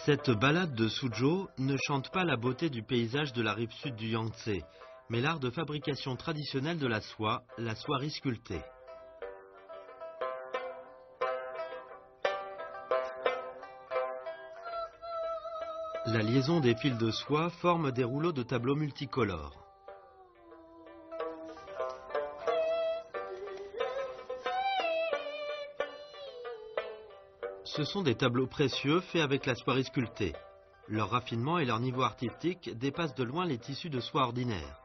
Cette ballade de Suzhou ne chante pas la beauté du paysage de la rive sud du Yangtze, mais l'art de fabrication traditionnelle de la soierie sculptée. La liaison des fils de soie forme des rouleaux de tableaux multicolores. Ce sont des tableaux précieux faits avec la soierie sculptée. Leur raffinement et leur niveau artistique dépassent de loin les tissus de soie ordinaires.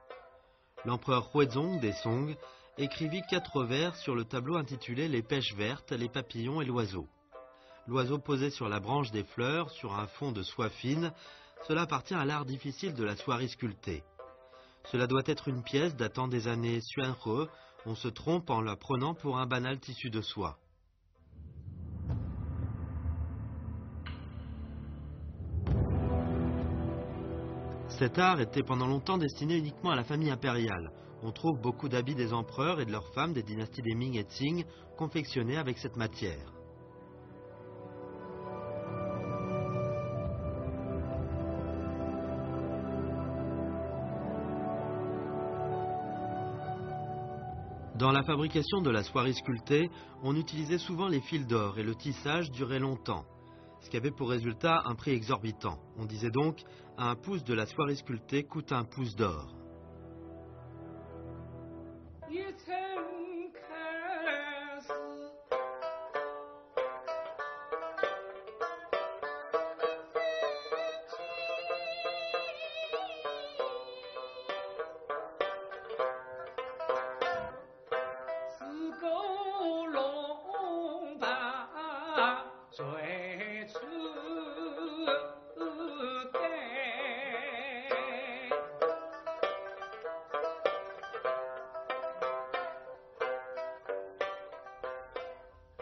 L'empereur Huizong des Song écrivit 4 vers sur le tableau intitulé « Les pêches vertes, les papillons et l'oiseau ». L'oiseau posé sur la branche des fleurs, sur un fond de soie fine, cela appartient à l'art difficile de la soierie sculptée. Cela doit être une pièce datant des années Xuanhe, on se trompe en la prenant pour un banal tissu de soie. Cet art était pendant longtemps destiné uniquement à la famille impériale. On trouve beaucoup d'habits des empereurs et de leurs femmes des dynasties des Ming et Qing confectionnés avec cette matière. Dans la fabrication de la soierie sculptée, on utilisait souvent les fils d'or et le tissage durait longtemps, ce qui avait pour résultat un prix exorbitant. On disait donc, un pouce de la soierie sculptée coûte un pouce d'or.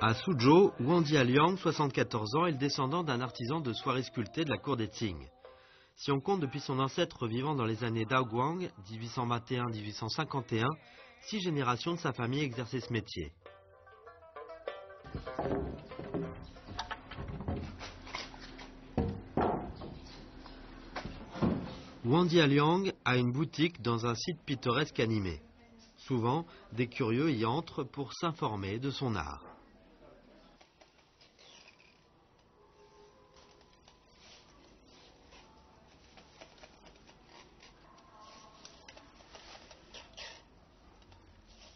À Suzhou, Wang Dialiang, 74 ans, est le descendant d'un artisan de soierie sculptée de la cour des Qing. Si on compte depuis son ancêtre vivant dans les années Daoguang, 1821-1851, 6 générations de sa famille exerçaient ce métier. Wang Dialiang a une boutique dans un site pittoresque animé. Souvent, des curieux y entrent pour s'informer de son art.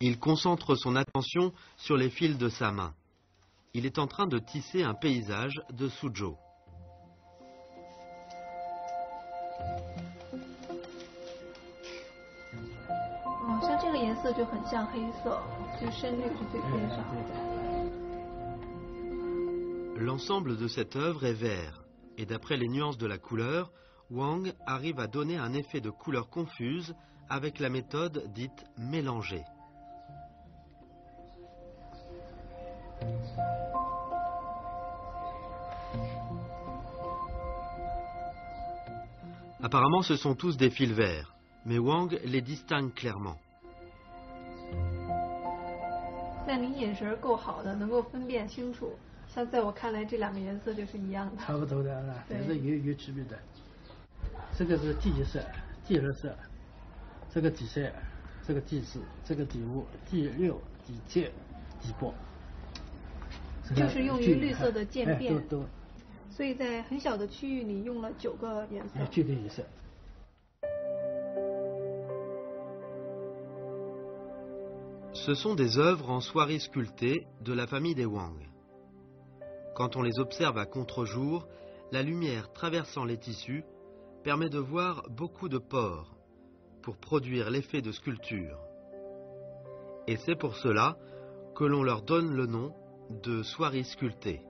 Il concentre son attention sur les fils de sa main. Il est en train de tisser un paysage de Suzhou. L'ensemble de cette œuvre est vert, et d'après les nuances de la couleur, Wang arrive à donner un effet de couleur confuse avec la méthode dite mélangée. Apparemment, ce sont tous des fils verts, mais Wang les distingue clairement. Ce sont des œuvres en soierie sculptée de la famille des Wang. Quand on les observe à contre-jour, la lumière traversant les tissus permet de voir beaucoup de pores pour produire l'effet de sculpture. Et c'est pour cela que l'on leur donne le nom de soierie sculptée.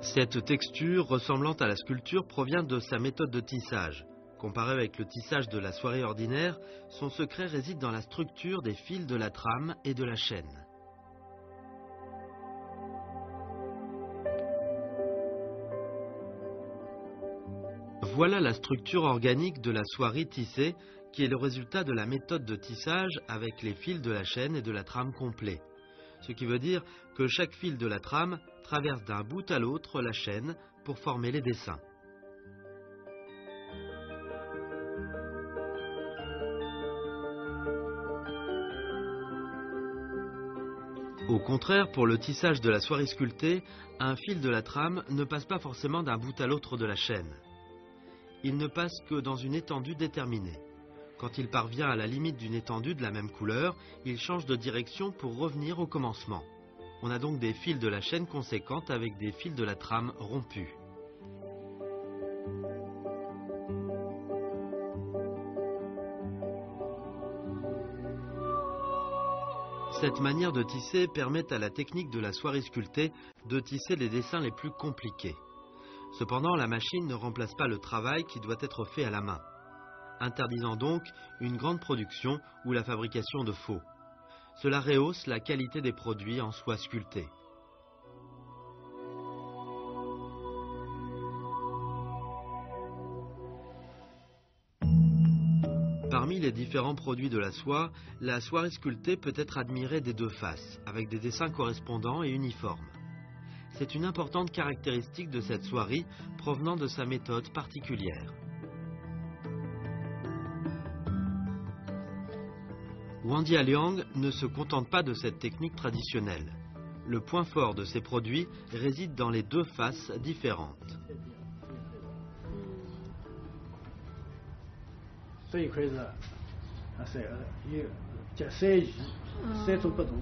Cette texture ressemblant à la sculpture provient de sa méthode de tissage. Comparé avec le tissage de la soierie ordinaire, son secret réside dans la structure des fils de la trame et de la chaîne. Voilà la structure organique de la soierie tissée, qui est le résultat de la méthode de tissage avec les fils de la chaîne et de la trame complets. Ce qui veut dire que chaque fil de la trame traverse d'un bout à l'autre la chaîne pour former les dessins. Au contraire, pour le tissage de la soierie sculptée, un fil de la trame ne passe pas forcément d'un bout à l'autre de la chaîne. Il ne passe que dans une étendue déterminée. Quand il parvient à la limite d'une étendue de la même couleur, il change de direction pour revenir au commencement. On a donc des fils de la chaîne conséquentes avec des fils de la trame rompus. Cette manière de tisser permet à la technique de la soierie sculptée de tisser les dessins les plus compliqués. Cependant, la machine ne remplace pas le travail qui doit être fait à la main, interdisant donc une grande production ou la fabrication de faux. Cela rehausse la qualité des produits en soie sculptée. Parmi les différents produits de la soierie sculptée peut être admirée des deux faces, avec des dessins correspondants et uniformes. C'est une importante caractéristique de cette soierie provenant de sa méthode particulière. Wandia Liang ne se contente pas de cette technique traditionnelle. Le point fort de ses produits réside dans les deux faces différentes. 这一块是晒的，有叫晒鱼，3种不同，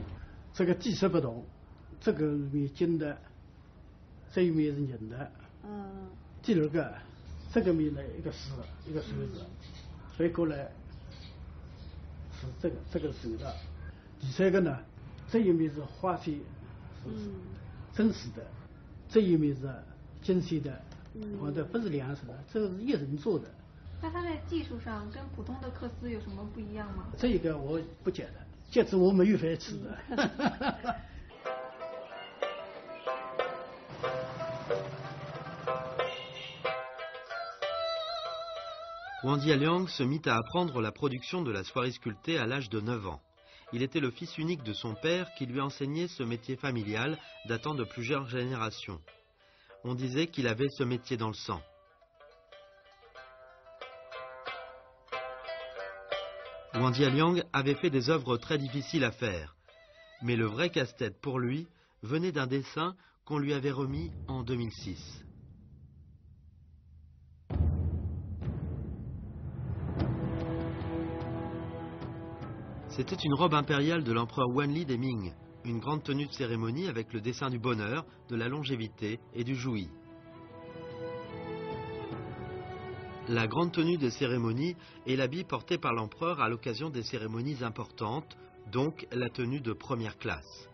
这个技术不同，这个面筋的，这一面是硬的，第二个这个面呢一个湿一个熟的，所以过来是这个熟的，第三个呢这一面是花线是真实的，这一面是精细的，或者不是两色的，这个是一人做的。 那它在技术上跟普通的缂丝有什么不一样吗？这个我不讲的，戒指我没有饭吃的。Wandia Liang se mit à apprendre la production de la soierie sculptée à l'âge de 9 ans. Il était le fils unique de son père qui lui enseignait ce métier familial datant de plusieurs générations. On disait qu'il avait ce métier dans le sang. Wandia Liang avait fait des œuvres très difficiles à faire, mais le vrai casse-tête pour lui venait d'un dessin qu'on lui avait remis en 2006. C'était une robe impériale de l'empereur Wanli des Ming, une grande tenue de cérémonie avec le dessin du bonheur, de la longévité et du joui. La grande tenue des cérémonies est l'habit porté par l'empereur à l'occasion des cérémonies importantes, donc la tenue de première classe.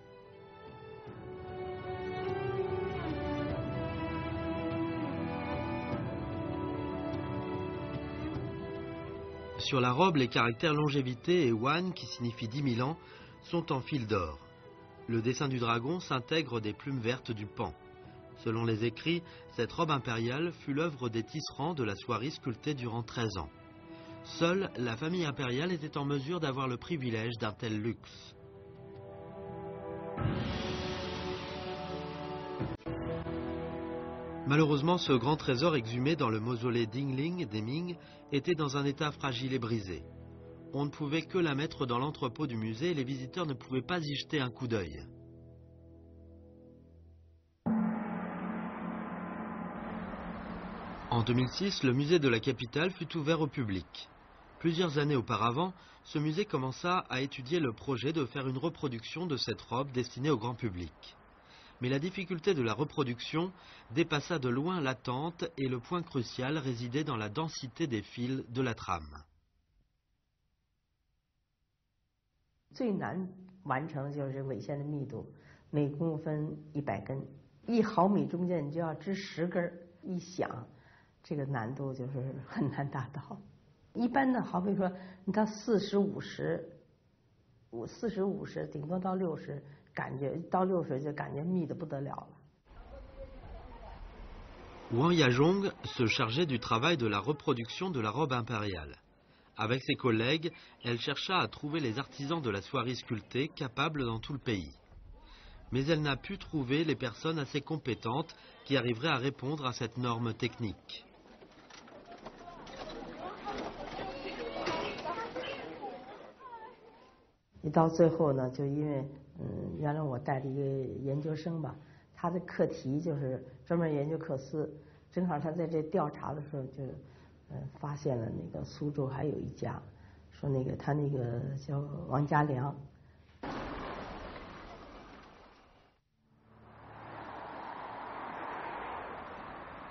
Sur la robe, les caractères longévité et Wan, qui signifie 10 000 ans, sont en fil d'or. Le dessin du dragon s'intègre des plumes vertes du pan. Selon les écrits, cette robe impériale fut l'œuvre des tisserands de la soierie sculptée durant 13 ans. Seule la famille impériale était en mesure d'avoir le privilège d'un tel luxe. Malheureusement, ce grand trésor exhumé dans le mausolée d'Yingling des Ming était dans un état fragile et brisé. On ne pouvait que la mettre dans l'entrepôt du musée et les visiteurs ne pouvaient pas y jeter un coup d'œil. En 2006, le musée de la capitale fut ouvert au public. Plusieurs années auparavant, ce musée commença à étudier le projet de faire une reproduction de cette robe destinée au grand public. Mais la difficulté de la reproduction dépassa de loin l'attente et le point crucial résidait dans la densité des fils de la trame. 最难完成就是纬线的密度，每公分100根，1毫米中间你就要织10根，一想，这个难度就是很难达到。一般的，好比说你到40、50，40、50，顶多到60，感觉到60就感觉密得不得了了。Wang Yazhong se chargeait du travail de la reproduction de la robe impériale. Avec ses collègues, elle chercha à trouver les artisans de la soierie sculptée capables dans tout le pays. Mais elle n'a pu trouver les personnes assez compétentes qui arriveraient à répondre à cette norme technique. Et 到最后呢，就因为原来我带了一个研究生吧，他的课题就是专门研究缂丝，正好他在这调查的时候就发现了那个苏州还有一家，说那个他那个叫王家良。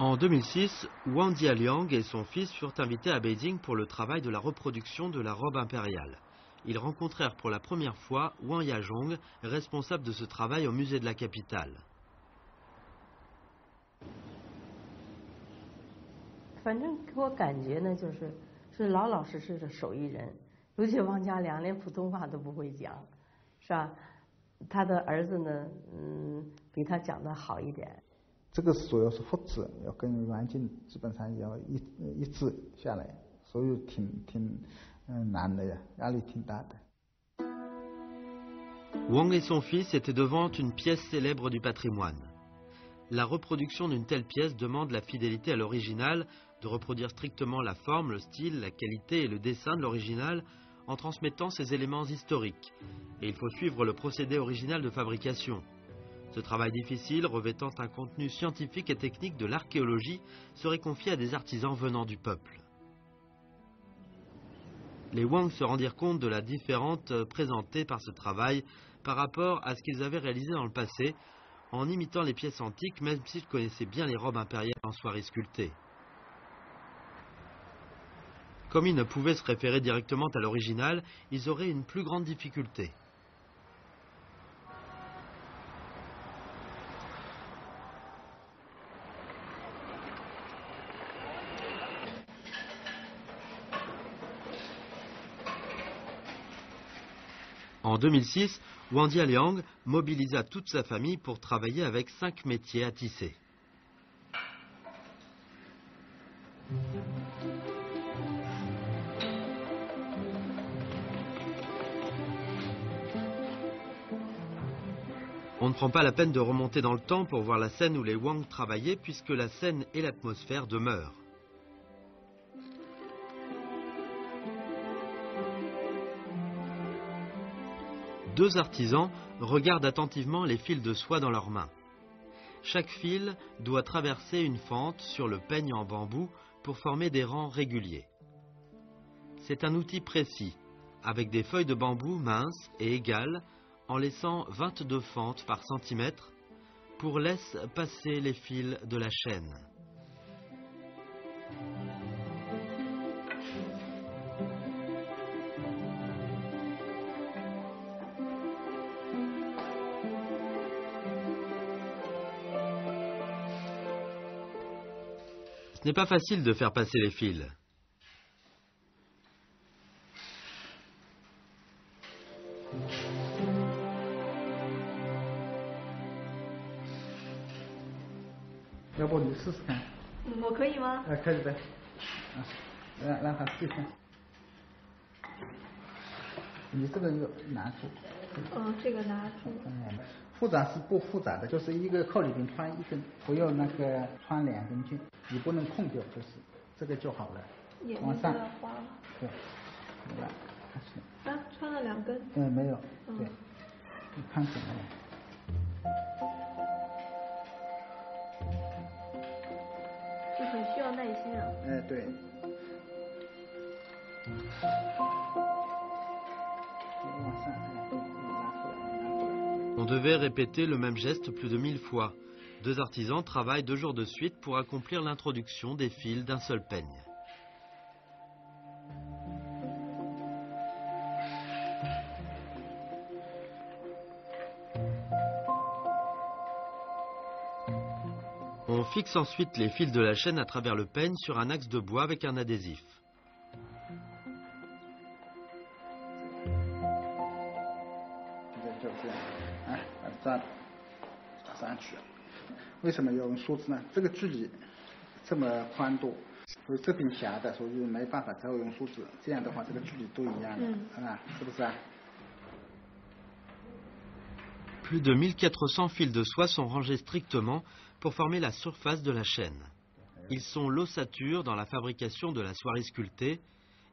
En 2006, Wang Jialiang et son fils furent invités à Beijing pour le travail de la reproduction de la robe impériale. Ils rencontrèrent pour la première fois Wang Yazhong, responsable de ce travail au musée de la capitale. 反正给我感觉呢，是老老实实的手艺人，尤其王家良连普通话都不会讲，是吧？他的儿子呢，比他讲的好一点。这个主要是复制，要跟原镜基本上要一致下来，所以挺难的呀，压力挺大的。Wang et son fils étaient devant une pièce célèbre du patrimoine. La reproduction d'une telle pièce demande la fidélité à l'original, de reproduire strictement la forme, le style, la qualité et le dessin de l'original en transmettant ces éléments historiques. Et il faut suivre le procédé original de fabrication. Ce travail difficile, revêtant un contenu scientifique et technique de l'archéologie, serait confié à des artisans venant du peuple. Les Wang se rendirent compte de la différence présentée par ce travail par rapport à ce qu'ils avaient réalisé dans le passé, en imitant les pièces antiques, même s'ils connaissaient bien les robes impériales en soierie sculptée. Comme ils ne pouvaient se référer directement à l'original, ils auraient une plus grande difficulté. En 2006, Wang Jialiang mobilisa toute sa famille pour travailler avec 5 métiers à tisser. On ne prend pas la peine de remonter dans le temps pour voir la scène où les Wang travaillaient, puisque la scène et l'atmosphère demeurent. Deux artisans regardent attentivement les fils de soie dans leurs mains. Chaque fil doit traverser une fente sur le peigne en bambou pour former des rangs réguliers. C'est un outil précis, avec des feuilles de bambou minces et égales, en laissant 22 fentes par centimètre, pour laisser passer les fils de la chaîne. Ce n'est pas facile de faire passer les fils. On devait répéter le même geste plus de 1000 fois. Deux artisans travaillent 2 jours de suite pour accomplir l'introduction des fils d'un seul peigne. On fixe ensuite les fils de la chaîne à travers le peigne sur un axe de bois avec un adhésif. 这么宽度，所以这边狭的，所以没办法，只好用梳子。这样的话，这个距离都一样的，是不是啊？ Plus de 1400 fils de soie sont rangés strictement pour former la surface de la chaîne. Ils sont l'ossature dans la fabrication de la soierie sculptée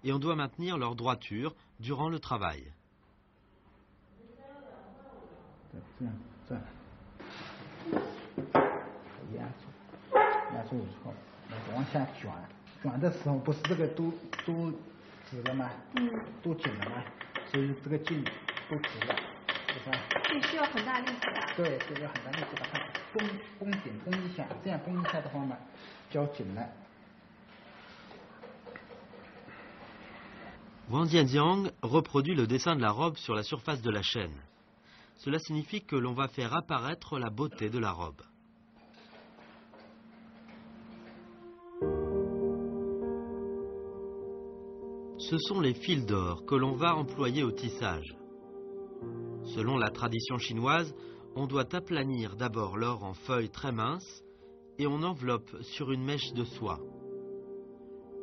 et on doit maintenir leur droiture durant le travail. 这样，压住以后，往下卷的时候不是这个都直了吗？都紧了吗？所以这个劲都直了，是不是？这需要很大力气的。对，这个很大力气把它绷紧绷一下，这样绷一下的话呢，较紧了。 Wang Jianjiang reproduit le dessin de la robe sur la surface de la chaîne. Cela signifie que l'on va faire apparaître la beauté de la robe. Ce sont les fils d'or que l'on va employer au tissage. Selon la tradition chinoise, on doit aplanir d'abord l'or en feuilles très minces et on enveloppe sur une mèche de soie.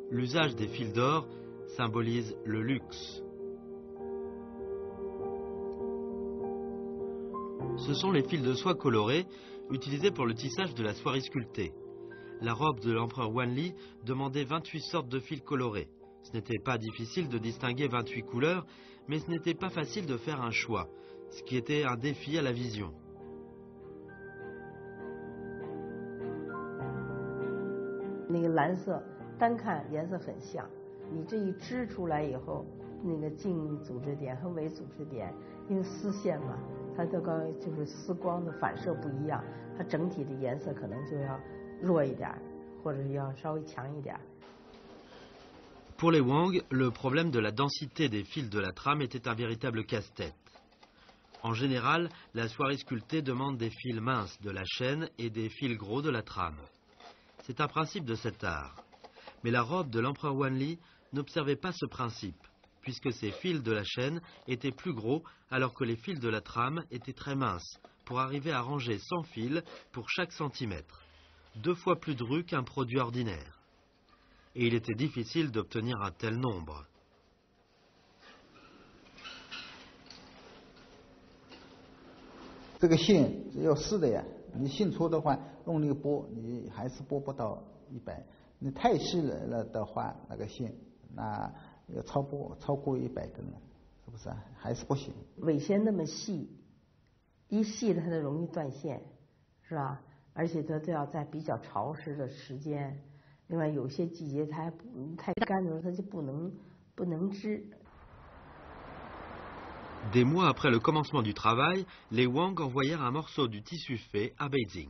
L'usage des fils d'or symbolise le luxe. Ce sont les fils de soie colorés utilisés pour le tissage de la soierie sculptée. La robe de l'empereur Wanli demandait 28 sortes de fils colorés. Ce n'était pas difficile de distinguer 28 couleurs, mais ce n'était pas facile de faire un choix, ce qui était un défi à la vision. 那个蓝色单看颜色很像，你这一织出来以后，那个茎组织点和尾组织点，因为丝线嘛，它这个就是丝光的反射不一样，它整体的颜色可能就要弱一点，或者要稍微强一点。 Pour les Wang, le problème de la densité des fils de la trame était un véritable casse-tête. En général, la soierie sculptée demande des fils minces de la chaîne et des fils gros de la trame. C'est un principe de cet art. Mais la robe de l'empereur Wanli n'observait pas ce principe, puisque ces fils de la chaîne étaient plus gros alors que les fils de la trame étaient très minces, pour arriver à ranger 100 fils pour chaque centimètre, 2 fois plus dru qu'un produit ordinaire. Et il était difficile d'obtenir un tel nombre. 这个线只要试的呀，你线粗的话，用力拨，你还是拨不到100。你太细了的话，那个线那要超过100根了，是不是啊？还是不行。尾线那么细，一细了它就容易断线，是吧？而且它都要在比较潮湿的时间。 另外，有些季节它还太干的时候，它就不能织。Des mois après le commencement du travail, les Wang envoyèrent un morceau du tissu fait à Beijing.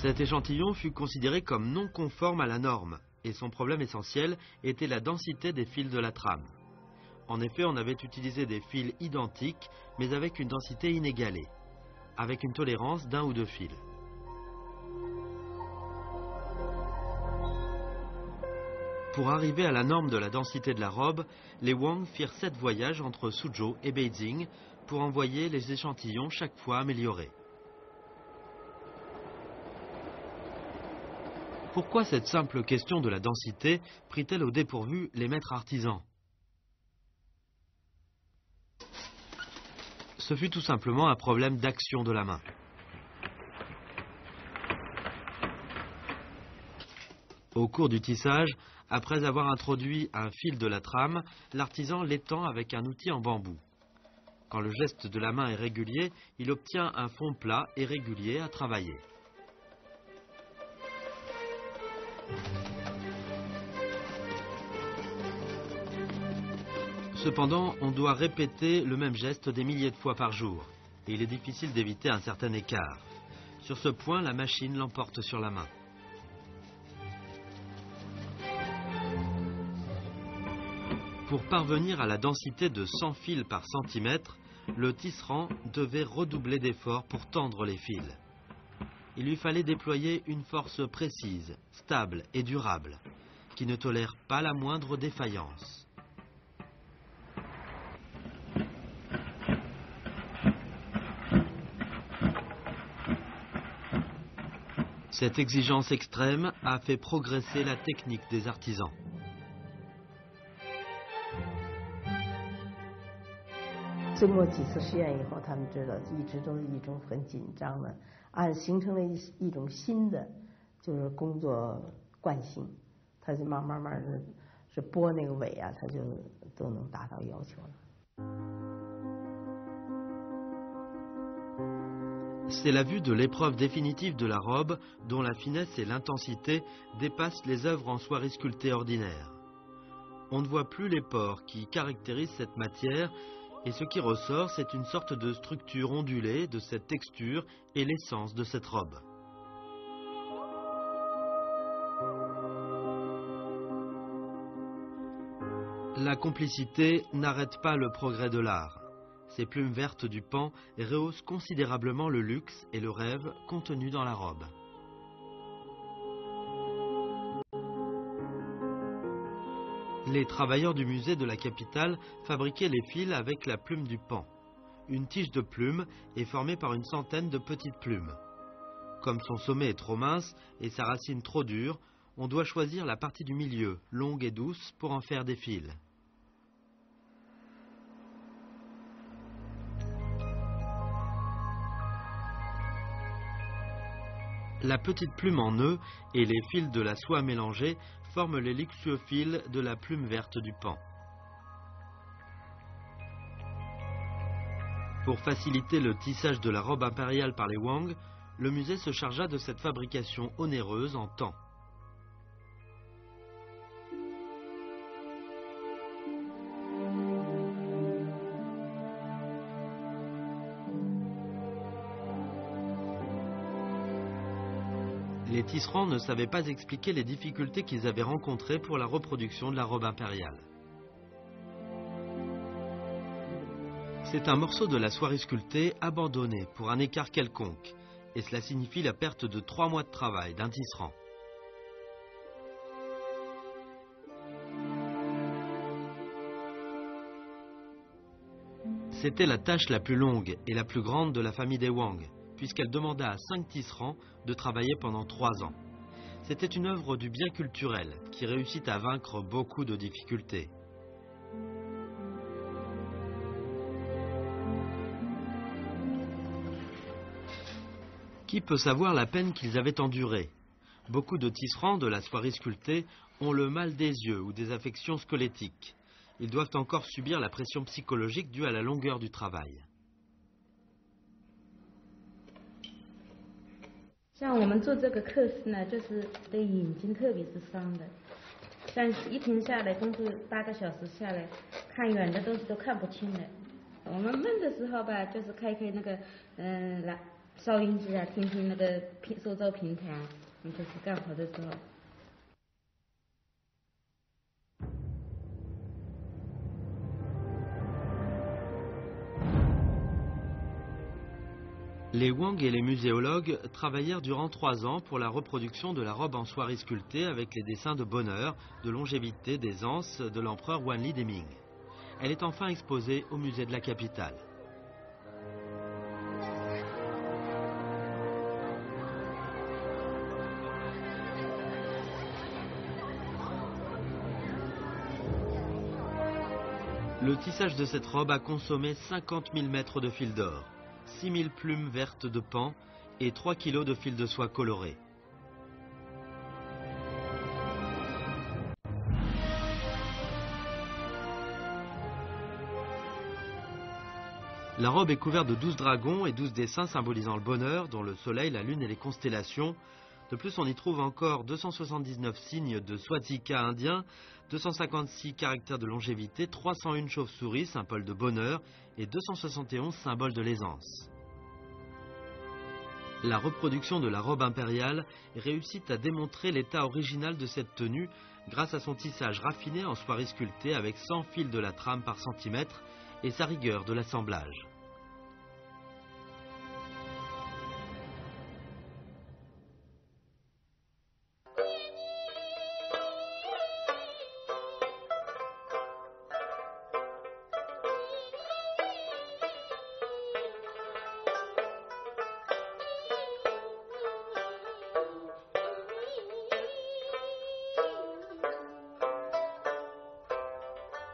Cet échantillon fut considéré comme non conforme à la norme, et son problème essentiel était la densité des fils de la trame. En effet, on avait utilisé des fils identiques, mais avec une densité inégalée, avec une tolérance d'1 ou 2 fils. Pour arriver à la norme de la densité de la robe, les Wang firent 7 voyages entre Suzhou et Beijing pour envoyer les échantillons chaque fois améliorés. Pourquoi cette simple question de la densité prit-elle au dépourvu les maîtres artisans? Ce fut tout simplement un problème d'action de la main. Au cours du tissage, après avoir introduit un fil de la trame, l'artisan l'étend avec un outil en bambou. Quand le geste de la main est régulier, il obtient un fond plat et régulier à travailler. Cependant, on doit répéter le même geste des milliers de fois par jour, et il est difficile d'éviter un certain écart. Sur ce point, la machine l'emporte sur la main. Pour parvenir à la densité de 100 fils par centimètre, le tisserand devait redoubler d'efforts pour tendre les fils. Il lui fallait déployer une force précise, stable et durable, qui ne tolère pas la moindre défaillance. Cette exigence extrême a fait progresser la technique des artisans. 经过几次试验以后，他们知道一直都是一种很紧张的，形成了一种新的就是工作惯性，他就慢慢的是拨那个尾啊，他就都能达到要求了。 C'est la vue de l'épreuve définitive de la robe dont la finesse et l'intensité dépassent les œuvres en soierie sculptée ordinaires. On ne voit plus les pores qui caractérisent cette matière et ce qui ressort, c'est une sorte de structure ondulée de cette texture et l'essence de cette robe. La complicité n'arrête pas le progrès de l'art. Ces plumes vertes du pan rehaussent considérablement le luxe et le rêve contenus dans la robe. Les travailleurs du musée de la capitale fabriquaient les fils avec la plume du pan. Une tige de plume est formée par une centaine de petites plumes. Comme son sommet est trop mince et sa racine trop dure, on doit choisir la partie du milieu, longue et douce, pour en faire des fils. La petite plume en nœud et les fils de la soie mélangés forment les luxueux fils de la plume verte du pan. Pour faciliter le tissage de la robe impériale par les Wang, le musée se chargea de cette fabrication onéreuse en temps. Les tisserands ne savaient pas expliquer les difficultés qu'ils avaient rencontrées pour la reproduction de la robe impériale. C'est un morceau de la soierie sculptée abandonné pour un écart quelconque, et cela signifie la perte de 3 mois de travail d'un tisserand. C'était la tâche la plus longue et la plus grande de la famille des Wang, puisqu'elle demanda à 5 tisserands de travailler pendant 3 ans. C'était une œuvre du bien culturel qui réussit à vaincre beaucoup de difficultés. Qui peut savoir la peine qu'ils avaient endurée? Beaucoup de tisserands de la soierie sculptée ont le mal des yeux ou des affections squelettiques. Ils doivent encore subir la pression psychologique due à la longueur du travail. 像我们做这个刻丝呢，就是对眼睛特别是伤的。像一天下来，工作8个小时下来，看远的东西都看不清了。我们闷的时候吧，就是开那个收音机啊，听听那个苏州评弹，就是干活的时候。 Les Wang et les muséologues travaillèrent durant 3 ans pour la reproduction de la robe en soierie sculptée avec les dessins de bonheur, de longévité, d'aisance de l'empereur Wanli des Ming. Elle est enfin exposée au musée de la capitale. Le tissage de cette robe a consommé 50 000 mètres de fil d'or, 6 000 plumes vertes de pan et 3 kilos de fil de soie colorée. La robe est couverte de 12 dragons et 12 dessins symbolisant le bonheur, dont le soleil, la lune et les constellations. De plus, on y trouve encore 279 signes de Swatika indien, 256 caractères de longévité, 301 chauves-souris, symbole de bonheur, et 271 symboles de l'aisance. La reproduction de la robe impériale réussit à démontrer l'état original de cette tenue grâce à son tissage raffiné en soierie sculptée avec 100 fils de la trame par centimètre et sa rigueur de l'assemblage.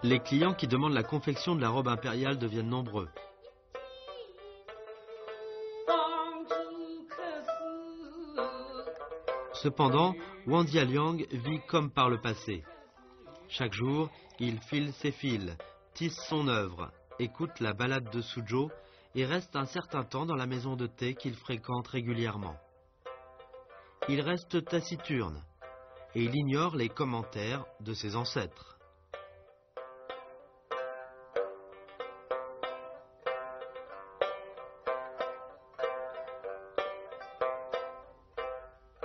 Les clients qui demandent la confection de la robe impériale deviennent nombreux. Cependant, Wang Jialiang vit comme par le passé. Chaque jour, il file ses fils, tisse son œuvre, écoute la ballade de Suzhou et reste un certain temps dans la maison de thé qu'il fréquente régulièrement. Il reste taciturne et il ignore les commentaires de ses ancêtres.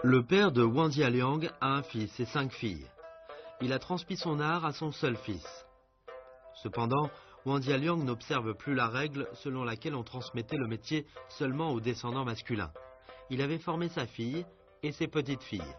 Le père de Wang Jialiang a un fils et 5 filles. Il a transmis son art à son seul fils. Cependant, Wang Jialiang n'observe plus la règle selon laquelle on transmettait le métier seulement aux descendants masculins. Il avait formé sa fille et ses petites filles.